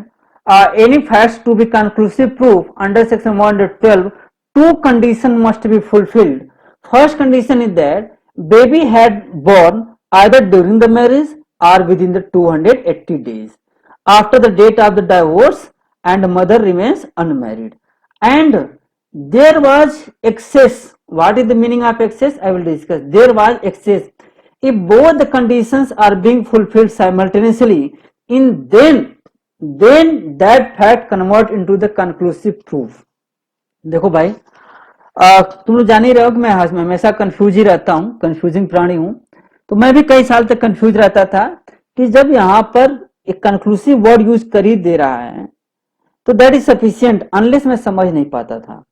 any facts to be conclusive proof under section 112, two conditions must be fulfilled. First condition is that baby had born either during the marriage or within the 280 days after the date of the divorce and mother remains unmarried, and there was excess. What is the meaning of excess? I will discuss. There was excess. If both the conditions are being fulfilled simultaneously, in then that fact convert into the conclusive proof. देखो भाई, तुम लोग जान ही रहे हो कि मैं हमेशा कंफ्यूज ही रहता हूँ, कंफ्यूजिंग प्राणी हूँ. तो मैं भी कई साल तक कंफ्यूज रहता था कि जब यहाँ पर एक कंक्लूसिव वर्ड यूज कर ही दे रहा है तो दैट इज सफिशिएंट, अनलेस मैं समझ नहीं पाता था.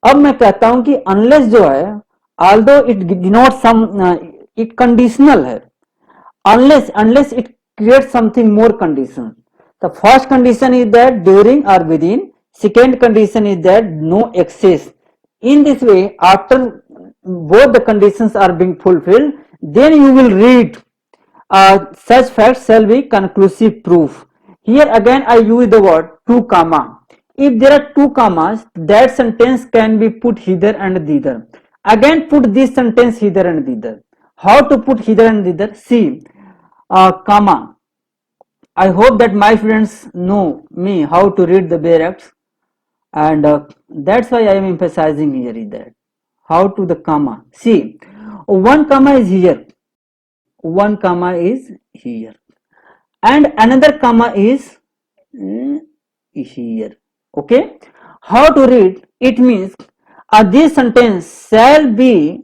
अब मैं कहता हूं कि अनलेस जो है, although it denote some, it conditional है. Unless it create something more condition. The first condition is that during और within. Second condition is that no access. In this way, after both the conditions are being fulfilled, then you will read such facts shall be conclusive proof. Here again I use the word two comma. If there are two commas, that sentence can be put hither and thither. Again put this sentence hither and thither. How to put hither and thither? See, comma. I hope that my students know me how to read the bare acts, and that's why I am emphasizing here is that how to the comma. See, one comma is here, one comma is here, and another comma is here. Okay, how to read? It means this sentence shall be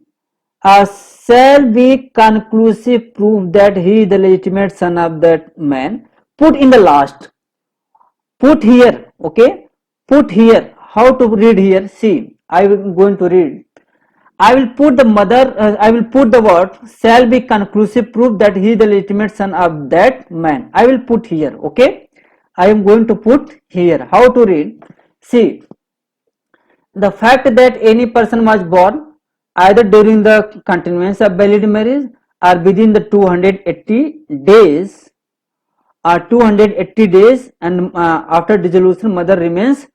conclusive proof that he is the legitimate son of that man. Put in the last, put here. Okay, put here. How to read here? See, I am going to read. I will put the mother, I will put the word shall be conclusive proof that he is the legitimate son of that man. I will put here. Okay, I am going to put here. How to read? See, the fact that any person was born either during the continuance of valid marriage or within the 280 days, 280 days, and after dissolution mother remains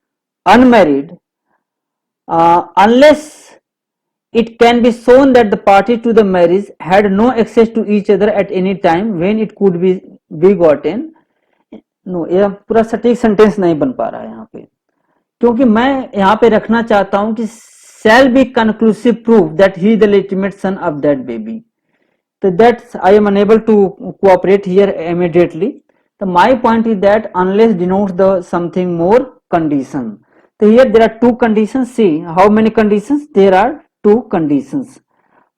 unmarried, unless it can be shown that the party to the marriage had no access to each other at any time when it could be gotten. No, ये पूरा सटीक sentence नहीं बन पा रहा है यहाँ पे, क्योंकि मैं यहाँ पे रखना चाहता हूँ कि shall be conclusive proof that he is the legitimate son of that baby. So that's I am unable to cooperate here immediately. So my point is that unless denotes the something more condition. So here there are two conditions. See how many conditions? There are two conditions.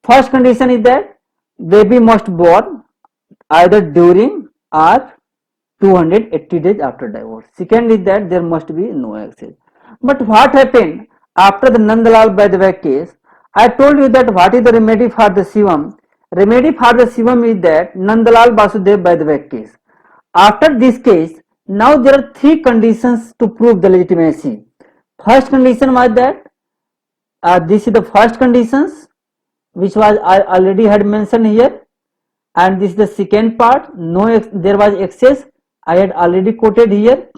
First condition is that baby must born either during or 280 days after divorce. Second is that there must be no access. But what happened after the Nandalal Vaidvai case? I told you that what is the remedy for the Shivam? Remedy for the Shivam is that Nandalal Vasudev Vaidvai case. After this case, now there are three conditions to prove the legitimacy. First condition was that this is the first conditions which was I already had mentioned here, and this is the second part. No, there was excess. I had already quoted here.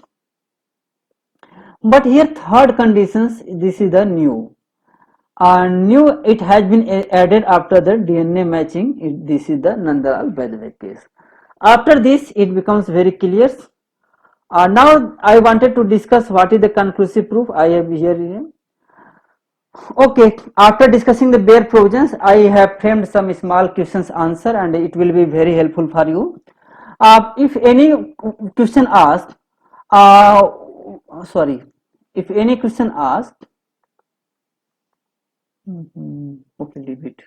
But here third conditions, this is the new. New, it has been added after the DNA matching. This is the Nandalal-Vaidevik case. After this, it becomes very clear. Now I wanted to discuss what is the conclusive proof. I have here. Okay, after discussing the bare provisions, I have framed some small questions answer, and it will be very helpful for you. If any question asked, if any question asked, okay, leave it.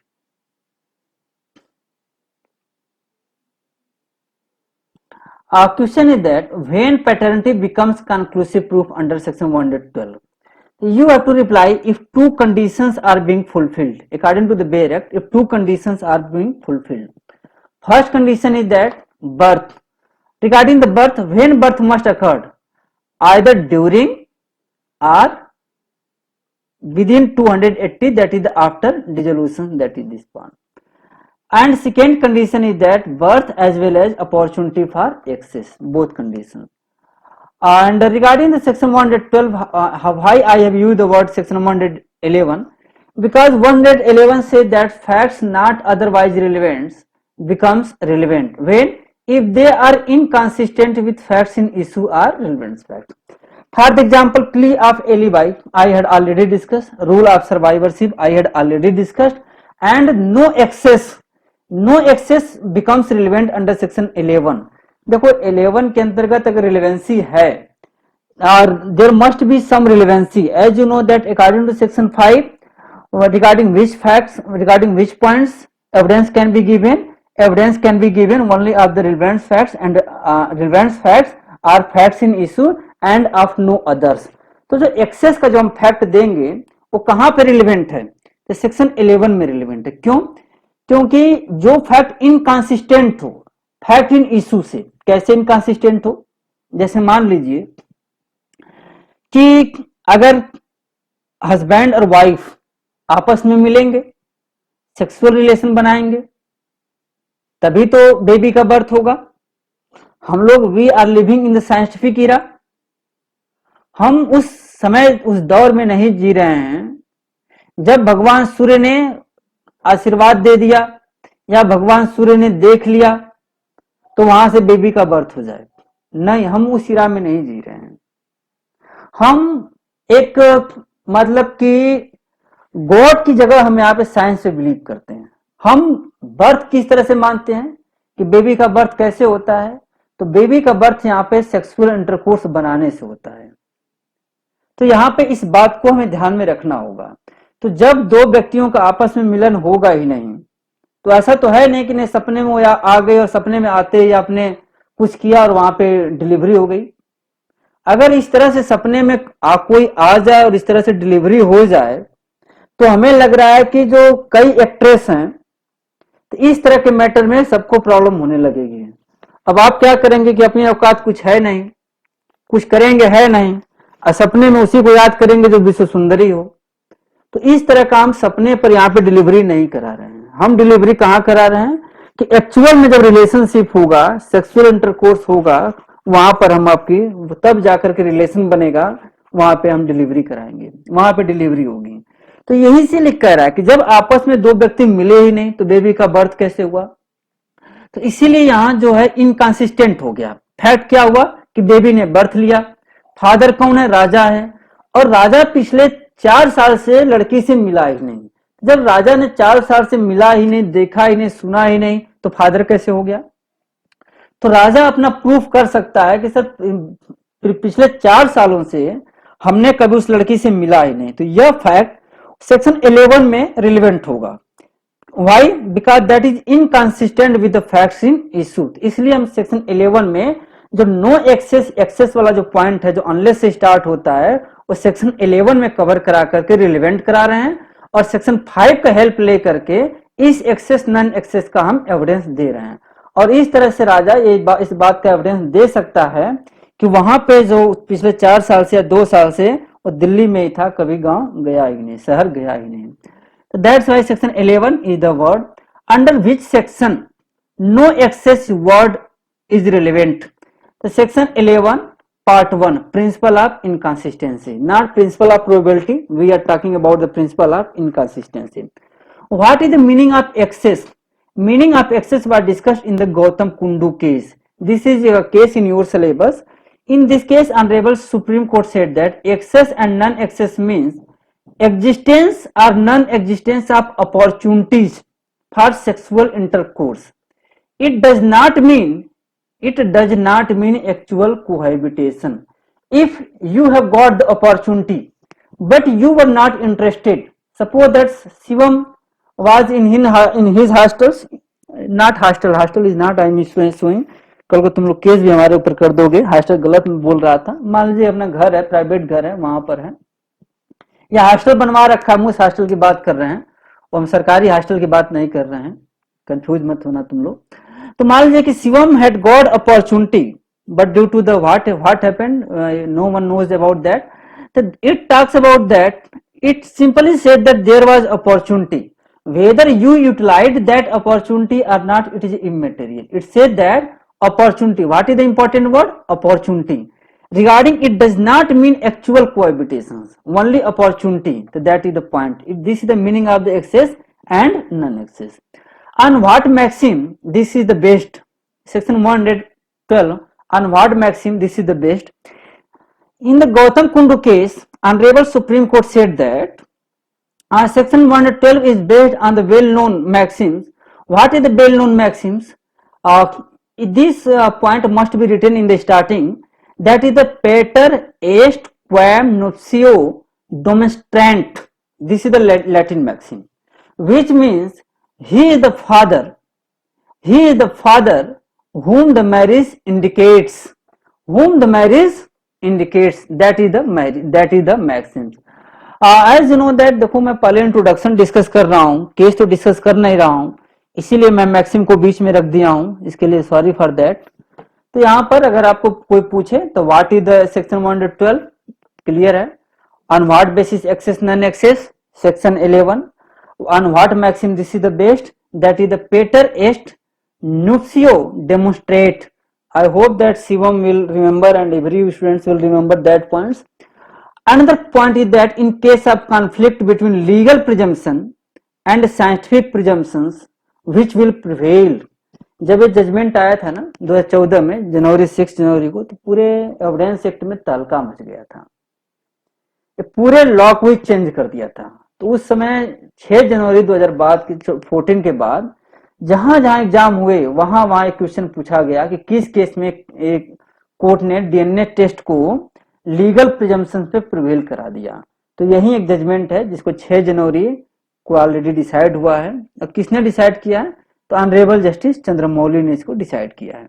Question is that when paternity becomes conclusive proof under section 112, you have to reply if two conditions are being fulfilled. According to the Bare Act, if two conditions are being fulfilled. First condition is that birth. Regarding the birth, when birth must occur, either during or within 280, that is the after dissolution, that is this one. And second condition is that birth as well as opportunity for access, both conditions. And regarding the section 112, why I have used the word section 111? Because 111 says that facts not otherwise relevant becomes relevant when if they are inconsistent with facts in issue or relevant facts. For the example, plea of alibi, I had already discussed. Rule of survivorship, I had already discussed. And no excess becomes relevant under section 11. देखो 11 के अंतर्गत अगर relevancy है और there must be some relevancy, as you know that according to section 5 regarding which facts, regarding which points evidence can be given only of the relevant facts, and relevant facts are facts in issue and of no others. तो जो access का जो हम fact देंगे वो कहां पे relevant है, तो सेक्शन 11 में रिलेवेंट है. क्यों? क्योंकि जो फैक्ट इनकंसिस्टेंट हो फैक्ट इन इशू से. कैसे इनकंसिस्टेंट हो? जैसे मान लीजिए कि अगर हस्बैंड और वाइफ आपस में मिलेंगे, सेक्सुअल रिलेशन बनाएंगे, तभी तो बेबी का बर्थ होगा. हम लोग we are living in the scientific era. हम उस समय उस दौर में नहीं जी रहे हैं जब भगवान सूर्य ने आशीर्वाद दे दिया या भगवान सूर्य ने देख लिया तो वहां से बेबी का बर्थ हो जाए. नहीं, हम उस इरा में नहीं जी रहे हैं. हम एक मतलब कि गॉड की जगह हम यहाँ पे साइंस से बिलीव करते हैं. हम बर्थ किस तरह से मानते हैं कि बेबी का बर्थ कैसे होता है, तो बेबी का बर्थ यहाँ पे सेक्सुअल इंटरकोर्स बनाने से होता है. तो यहाँ पे इस बात को हमें ध्यान में रखना होगा. तो जब दो व्यक्तियों का आपस में मिलन होगा ही नहीं, तो ऐसा तो है नहीं कि नहीं सपने में या आ गए और सपने में आते या आपने कुछ किया और वहां पे डिलीवरी हो गई. अगर इस तरह से सपने में कोई आ जाए और इस तरह से डिलीवरी हो जाए तो हमें लग रहा है कि जो कई एक्ट्रेस हैं, तो इस तरह के मैटर में सबको प्रॉब्लम होने लगेगी. अब आप क्या करेंगे कि अपनी औकात कुछ है नहीं, कुछ करेंगे है नहीं, और सपने में उसी को याद करेंगे जो विश्व सुंदरी हो. तो इस तरह का हम सपने पर यहाँ पे डिलीवरी नहीं करा रहे हैं. हम डिलीवरी कहाँ करा रहे हैं कि एक्चुअल में जब रिलेशनशिप होगा, सेक्सुअल इंटरकोर्स होगा, वहां पर हम आपकी तब जाकर के रिलेशन बनेगा, वहां पे हम डिलीवरी कराएंगे, वहां पे डिलीवरी होगी. तो यही से लिख कर रहा है कि जब आपस में दो व्यक्ति मिले ही नहीं तो बेबी का बर्थ कैसे हुआ. तो इसीलिए यहां जो है इनकंसिस्टेंट हो गया. फैक्ट क्या हुआ कि बेबी ने बर्थ लिया. फादर कौन है? राजा है. और राजा पिछले 4 साल से लड़की से मिला ही नहीं. जब राजा ने 4 साल से मिला ही नहीं, देखा ही नहीं, सुना ही नहीं, तो फादर कैसे हो गया? तो राजा अपना प्रूफ कर सकता है कि सर पिछले 4 सालों से हमने कभी उस लड़की से मिला ही नहीं. तो यह फैक्ट सेक्शन 11 में रिलेवेंट होगा. Why? Because that is inconsistent with the facts in issue. इसलिए हम सेक्शन 11 में जो नो एक्सेस वाला जो पॉइंट है, जो अनलेस से स्टार्ट होता है, वो सेक्शन 11 में कवर करा करके रिलेवेंट करा रहे हैं, और सेक्शन 5 का हेल्प लेकर के इस एक्सेस नॉन एक्सेस का हम एविडेंस दे रहे हैं. और इस तरह से राजा इस बात का एविडेंस दे सकता है कि वहां पे जो पिछले 4 साल से या 2 साल से और दिल्ली में ही था, कभी गांव गया ही नहीं, शहर गया ही नहीं. So that's why section 11 is the word under which section no excess word is relevant. So section 11 part 1 principle of inconsistency, not principle of probability, we are talking about the principle of inconsistency. What is the meaning of excess? Meaning of excess was discussed in the Gautam Kundu case. This is a case in your syllabus. In this case, Honorable Supreme Court said that excess and non-excess means existence or non-existence of opportunities for sexual intercourse. It does not mean actual cohabitation. If you have got the opportunity but you were not interested, suppose that Shivam was in his hostels, not hostel is not, I am showing, कल को तुम लोग case भी हमारे ऊपर कर दोगे, hostel गलत बोल रहा था, मान लीजिए अपना घर है, प्राइवेट घर है, वहां पर है, या हॉस्टल बनवा रखा, हम उस हॉस्टल की बात कर रहे हैं और हम सरकारी हॉस्टल की बात नहीं कर रहे हैं, कंफ्यूज मत होना तुम लोग. तो मान लीजिए कि Shivam had got opportunity but due to the what happened, no one knows about that. So it talks about that. It simply said that there was opportunity. Whether you utilized that opportunity or not, it is immaterial. It said that opportunity. What is the important word? Opportunity. Regarding it does not mean actual cohabitations. Only opportunity. So that is the point. This is the meaning of the excess and non-excess. On what maxim this is the best? Section 112. On what maxim this is the best? In the Gautam Kundu case, Honorable Supreme Court said that section 112 is based on the well-known maxims. What is the well-known maxims? This point must be written in the starting. That is the pater est quam nuptio demonstrant. This is the Latin maxim, which means he is the father. He is the father whom the marriage indicates. Whom the marriage indicates, that is the maxims. As you know that, देखो मैं पहले introduction discuss कर रहा हूँ, case तो discuss कर नहीं रहा हूँ, इसीलिए मैं मैक्सिम को बीच में रख दिया हूँ, इसके लिए सॉरी फॉर दैट. तो यहाँ पर अगर आपको कोई पूछे तो what is the section 112 clear है. On what basis access non access, section 11. On what maxim this is the best, that is the पेटर एस्ट नुप्सियो डेमोन्स्ट्रेट. I hope that Shivam will remember and every students will remember that points. Another point is that in case of conflict between legal presumption and scientific presumptions, which will prevail. जब ये judgement आया था ना 2014 में, जनवरी 6 जनवरी को, तो पूरे evidence act में तहलका मच गया था, ये पूरे लॉ को ही चेंज कर दिया था. तो उस समय 6 जनवरी 2014 के बाद जहां जहां एग्जाम हुए वहां एक क्वेश्चन पूछा गया कि किस केस में एक कोर्ट ने डीएनए टेस्ट को लीगल प्रिजम्पशन पे प्रिवेल करा दिया. तो यही एक जजमेंट है जिसको 6 जनवरी को ऑलरेडी डिसाइड हुआ है. और किसने डिसाइड किया है? तो ऑनरेबल जस्टिस चंद्रमौली ने इसको डिसाइड किया है.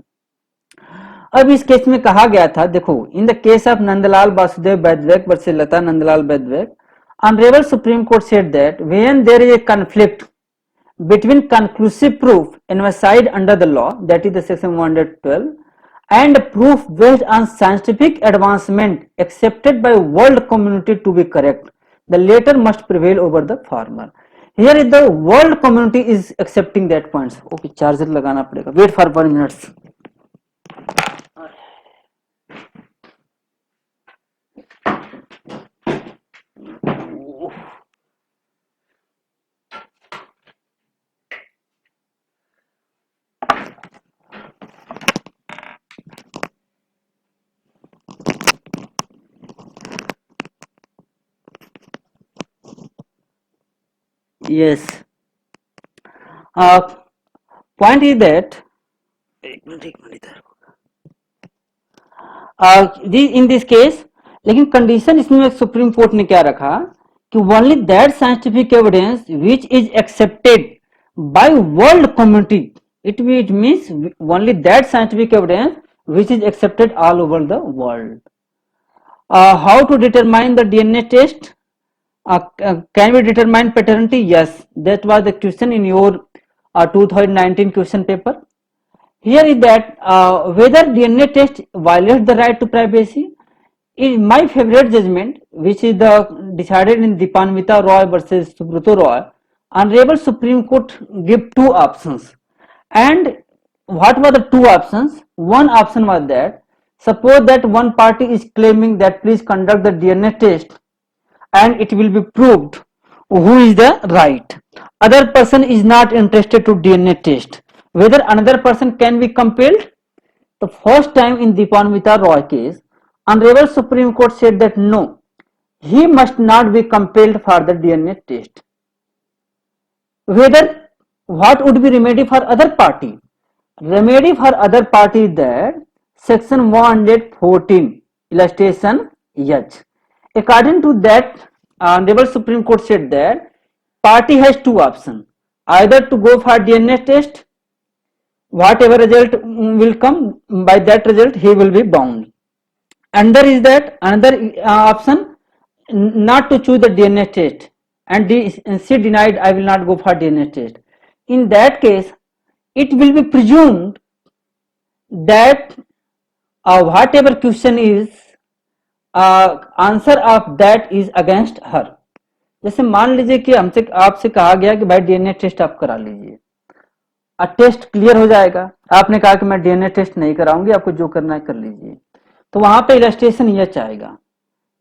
अब इस केस में कहा गया था, देखो, in the case of Nandlal Wasudeo Badwaik versus Lata Nandlal Badwaik, honourable supreme court said that when there is a conflict between conclusive proof envisaged under the law, that is the section 112, and proof based on scientific advancement accepted by world community to be correct, the latter must prevail over the former. Here is the world community is accepting that points. Okay, charger लगाना पड़ेगा, wait for 1 minute. Yes. Point is that in this case, लेकिन condition इसमें supreme court ने क्या रखा कि only that scientific evidence which is accepted by world community, it means only that scientific evidence which is accepted all over the world. How to determine the DNA test? Can we determine paternity? Yes, that was the question in your 2019 question paper. Here is that whether DNA test violates the right to privacy. In my favorite judgment, which is the decided in Dipanvita Roy versus Subrata Roy, Honorable Supreme Court give two options. And what were the two options? One option was that suppose that one party is claiming that please conduct the DNA test and it will be proved who is the right. Other person is not interested to DNA test. Whether another person can be compelled? The first time in Dipanvita Roy case, Honorable Supreme Court said that no, he must not be compelled for the DNA test. Whether what would be remedy for other party? Remedy for other party is that section 114 illustration H. According to that, Honorable Supreme Court said that party has two options, either to go for DNA test, whatever result will come, by that result he will be bound. Another is that another option not to choose the DNA test, and she denied I will not go for DNA test. In that case, it will be presumed that whatever question is answer of that is against her. जैसे मान लीजिए कि हमसे आपसे कहा गया कि भाई डीएनए टेस्ट आप करा लीजिए, टेस्ट क्लियर हो जाएगा. आपने कहा कि मैं डीएनए टेस्ट नहीं कराऊंगी, आपको जो करना है कर लीजिए. तो वहां पे इलस्ट्रेशन यच आएगा.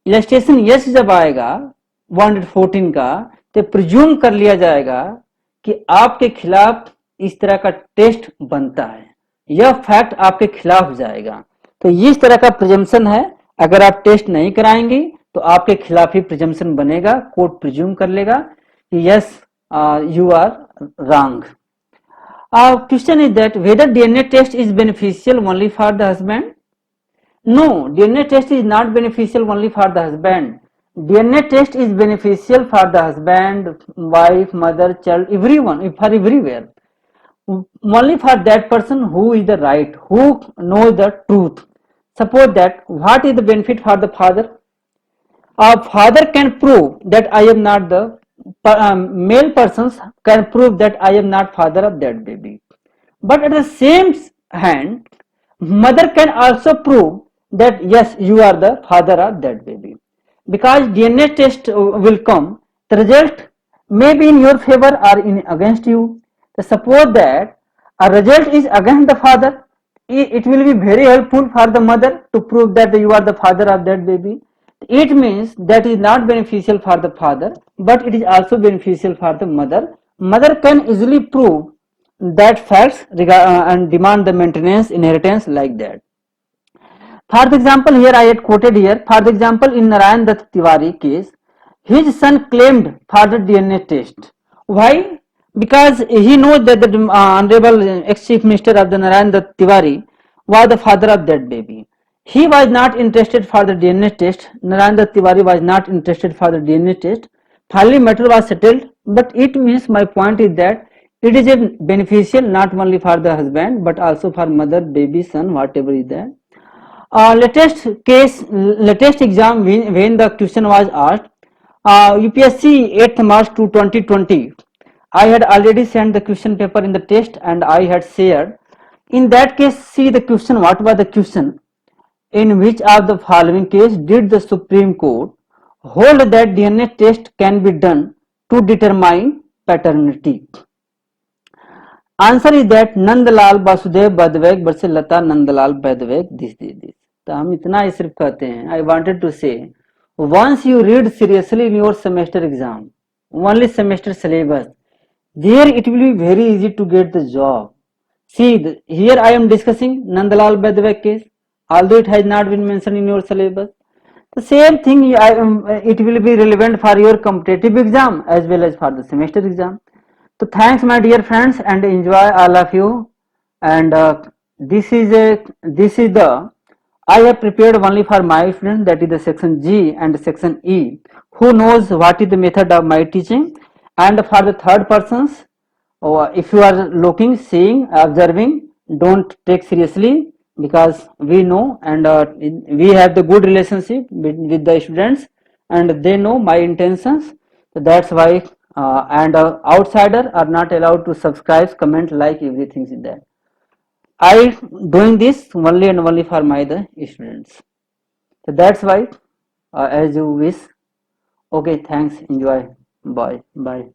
इलस्ट्रेशन यच जब आएगा 114 का, तो प्रिज्यूम कर लिया जाएगा कि आपके खिलाफ इस तरह का टेस्ट बनता है, यह फैक्ट आपके खिलाफ जाएगा. तो इस तरह का प्रिजम्पशन है. अगर आप टेस्ट नहीं कराएंगे तो आपके खिलाफ ही प्रिजम्पशन बनेगा. कोर्ट प्रिज्यूम कर लेगा कि yes you are wrong. Question is that whether DNA test is beneficial only for the husband? No, DNA test is not beneficial only for the husband. DNA test is beneficial for the husband, wife, mother, child, everyone, for everywhere. Only for that person who is the right, who knows the truth. Suppose that what is the benefit for the father? A father can prove that I am not the male persons can prove that I am not father of that baby. But at the same hand, mother can also prove that yes, you are the father of that baby. Because DNA test will come, the result may be in your favor or in against you. So suppose that a result is against the father, it will be very helpful for the mother to prove that you are the father of that baby. It means that is not beneficial for the father, but it is also beneficial for the mother. Mother can easily prove that facts and demand the maintenance, inheritance like that. For the example, here I had quoted here. For the example, in Narayan Dutt Tiwari case, his son claimed for the DNA test. Why? Because he knows that the Honorable ex-Chief Minister of the Narayan Dutt Tiwari was the father of that baby. He was not interested for the DNA test. Narayan Dutt Tiwari was not interested for the DNA test. Finally, matter was settled. But it means my point is that it is a beneficial not only for the husband but also for mother, baby, son, whatever is there. Latest exam when the question was asked, UPSC 8th March to 2020. I had already sent the question paper in the test and I had shared. In that case, see the question. What was the question? In which of the following case did the Supreme Court hold that DNA test can be done to determine paternity? Answer is that Nandlal Basudev Badvek versus Lata Nandlal Badvek. This. तो हम इतना ही सिर्फ कहते हैं. I wanted to say, once you read seriously in your semester exam, only semester syllabus, there it will be very easy to get the job. See, here I am discussing Nandlal Badvek case, although it has not been mentioned in your syllabus. The same thing, it will be relevant for your competitive exam as well as for the semester exam. So thanks my dear friends and enjoy all of you. And this is the I have prepared only for my students, that is the section G and section E, who knows what is the method of my teaching. And for the third persons, if you are looking, seeing, observing, don't take seriously, because we know and we have the good relationship with the students and they know my intentions. So that's why and outsider are not allowed to subscribe, comment, like, everything is there. I doing this only and only for my the students. So that's why, as you wish. Okay, thanks. Enjoy. Bye. Bye.